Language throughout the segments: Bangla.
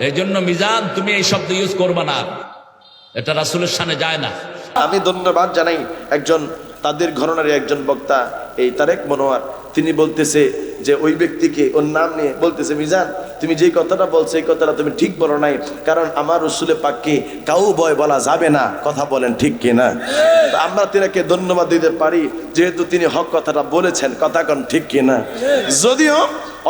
এই জন্য মিজান তুমি এই শব্দ ইউজ করবা না, এটা রাসূলের শানে যায় না। আমি ধন্যবাদ জানাই একজন তাদের ঘরানার একজন বক্তা এই তারেক মনোয়ার, তিনি বলতেছে যে ওই ব্যক্তিকে ওর নাম নিয়ে বলতেছে, মিজান তুমি যেই কথাটা বলছো এই কথাটা তুমি ঠিক বলো নাই, কারণ আমার রসুলের পাককে কাউ বয় বলা যাবে না। কথা বলেন ঠিক কিনা? আমরা তিনাকে ধন্যবাদ দিতে পারি যেহেতু তিনি হক কথাটা বলেছেন। কথা কোন ঠিক কিনা? যদিও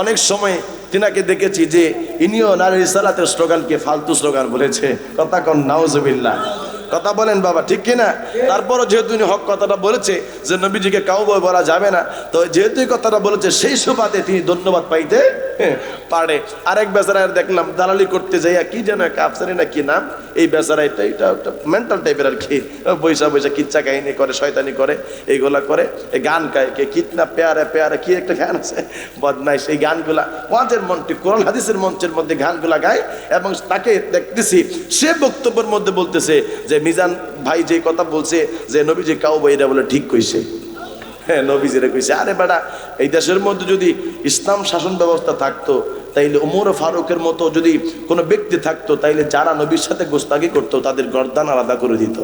অনেক সময় তিনাকে দেখেছি যে ইনিও নারী রিসালাতের স্লোগানকে ফালতু স্লোগান বলেছে। কথা কোন নাউজুবিল্লাহ? কথা বলেন বাবা ঠিক কিনা? তারপরও যেহেতু উনি হক কথাটা বলেছে যে নবীজিকে কাউ বয় বলা যাবে না, তো যেহেতু এই কথাটা বলেছে সেই সুবাদে তিনি ধন্যবাদ পাইতে পারে। আরেক বেচারার দেখলাম দালালি করতে যাইয়া কি যেন এক আফসারি না কি নাম, এই বেচারা এটা মেন্টাল টাইপের আর কি, বৈশা বৈশা কিচ্ছা কাহিনী করে, শয়তানি করে, এইগুলা করে, এই গান গায়, কে কিতনা প্যারে প্যারে কি একটা গান আছে বদনাই, সেই গানগুলা ওয়াজের মঞ্চে কোরআন হাদিসের মঞ্চের মধ্যে গানগুলা গায়। এবং তাকে দেখতেছি সে বক্তব্যের মধ্যে বলতেছে যে মিজান ভাই যে কথা বলছে যে নবীজি কাউ বই, এটা বলে ঠিক কইছে। হ্যাঁ নবীজিরে কইছে। আরে বেটা, এই দেশের মধ্যে যদি ইসলাম শাসন ব্যবস্থা থাকতো তাইলে ওমর ফারুকের মতো যদি কোনো ব্যক্তি থাকতো তাইলে যারা নবীর সাথে গোস্তাকি করতো তাদের গর্দান আলাদা করে দিত।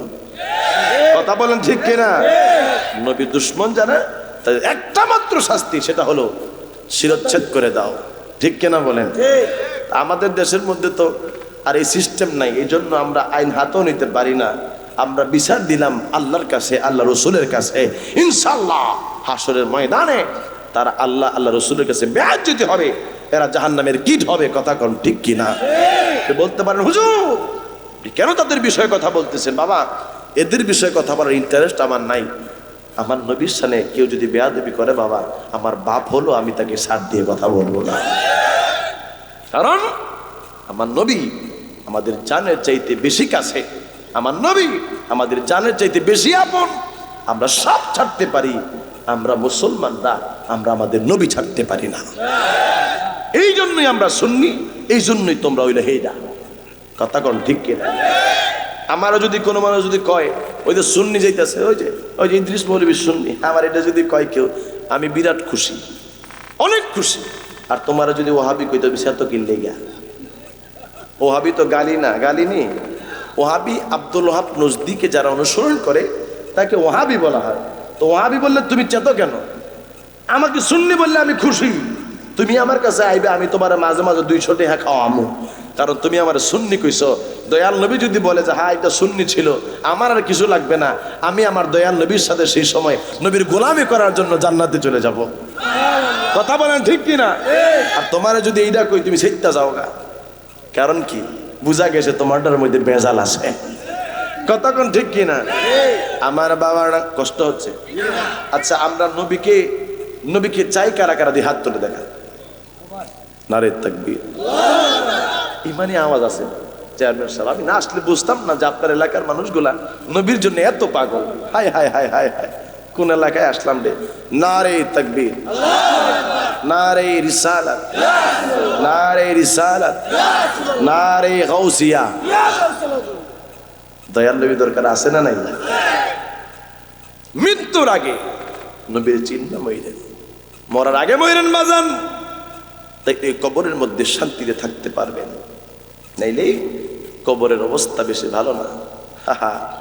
কথা বলেন ঠিক কিনা? নবীর দুশ্মন যারা, তাদের একটা মাত্র শাস্তি, সেটা হলো শিরচ্ছেদ করে দাও। ঠিক কিনা বলেন? আমাদের দেশের মধ্যে তো আর এই সিস্টেম নাই, এই জন্য আমরা আইন হাতেও নিতে পারি না। আমরা বিচার দিলাম আল্লাহর কাছে, আল্লাহ রসুলের কাছে। ইনশাআল্লাহ হাসরের ময়দানে তারা আল্লাহ রসুলের কাছে বেয়াজ্জতি হবে, এরা জাহান্নামের কীট হবে। কথা কোন ঠিক কিনা? বলতে পারেন হুজুর কেন তাদের বিষয়ে কথা বলতেছেন? বাবা, এদের বিষয়ে কথা বলার ইন্টারেস্ট আমার নাই। আমার নবীর সামনে কেউ যদি বেয়াদবি করে, বাবা আমার বাপ হলো, আমি তাকে সাথ দিয়ে কথা বলবো না। কারণ আমার নবী আমাদের জানের চাইতে বেশি কাছে, আমার নবী আমাদের জানের চাইতে বেশি আপন। আমরা সব ছাড়তে পারি, আমরা মুসলমানরা আমরা আমাদের নবী ছাড়তে পারি না। এই জন্যই আমরা সুন্নি, এই জন্যই তোমরা হইলে হেইডা। কথা কোন ঠিক কিনা? আমারও যদি কোনো মানুষ যদি কয় ওই যে সুন্নি যাইতেছে, ওই যে ইদ্রিস মৌলবী সুন্নি, আমার এটা যদি কয় কেউ, আমি বিরাট খুশি, অনেক খুশি। আর তোমার যদি ওহাবি কইতে সে তো কিনলে গা, ওহাবি তো গালি না, গালি নি। ওহাবি আব্দুল ওহাব নজদিকে যারা অনুসরণ করে তাকে ওহাবি বলা হয়। তো ওহাবি বললে তুমি চেতো কেন? আমাকে সুন্নি বললে আমি খুশি। তুমি আমার কাছে আইবে, আমি তোমার মাঝে মাঝে 200 টাকা খাওয়ামু, কারণ তুমি আমার সুন্নি কইছো। দয়াল নবী যদি বলে যে হ্যাঁ এটা সুন্নি ছিল, আমার আর কিছু লাগবে না, আমি আমার দয়াল নবীর সাথে সেই সময় নবীর গোলামি করার জন্য জান্নাতে চলে যাব। কথা বলেন ঠিক কিনা? আর তোমার যদি এইটা কই তুমি সেইটা যাও গা, কারণ কি বুঝা গেছে তোমারটার মধ্যে বেজাল আছে। কথা কোন ঠিক কিনা? আমার বাবার কষ্ট হচ্ছে। আচ্ছা আমরা নবীকে চাই কারা কারা দিয়ে হাত তুলে দেখা। নারে তাকবীর। ইমানি আওয়াজ আছে চেয়ারম্যান সাহেব। আমি না আসলে বুঝতাম না যে আপনার এলাকার মানুষগুলা নবীর জন্য এত পাগল। হায় হায় হায় হায় হায়, কোন এলাকায় আসলাম রে। নারে তাকবীর, নারে রিসালাত, নারে রিসালাত, নারে গাউসিয়া। দয়াল নবী দরকার আছে না নাই? মৃত্যুর আগে নবীর চিহ্ন মইরেন, মরার আগে মইরেন বাজান, তাই এই কবরের মধ্যে শান্তিতে থাকতে পারবেন। নাইলে কবরের অবস্থা বেশি ভালো না। হা হা।